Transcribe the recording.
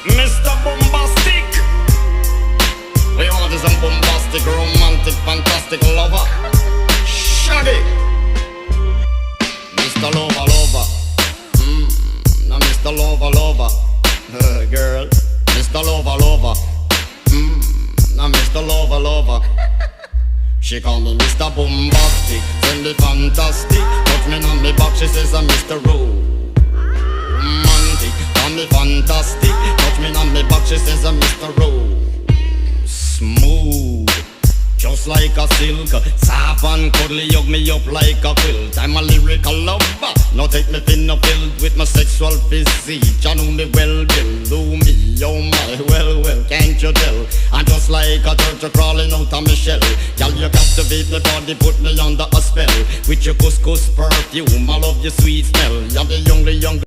Mr. Bombastic. We want is a bombastic, romantic, fantastic lover. Shaggy. Mr. Lover, lover. Now Mr. Lover, lover. Girl. Mr. Lover, lover. Now Mr. Lover, lover. She call me Mr. Bombastic, send me fantastic. Touch me on me back, she says I'm Mr. Romantic. Call me fantastic, touch me on me back, she says I'm Mr. Smooth, just like a silk. Soft and cuddly, hug me up like a quilt. I'm a lyrical lover, now take me thin or filled with my sexual physique. You know me well, Bill, do me, oh my, well, can't you tell? I'm just like a turtle crawling out of my shell. Girl, you captivate my body, put me under a spell. With your couscous perfume, I love your sweet smell. You're the only young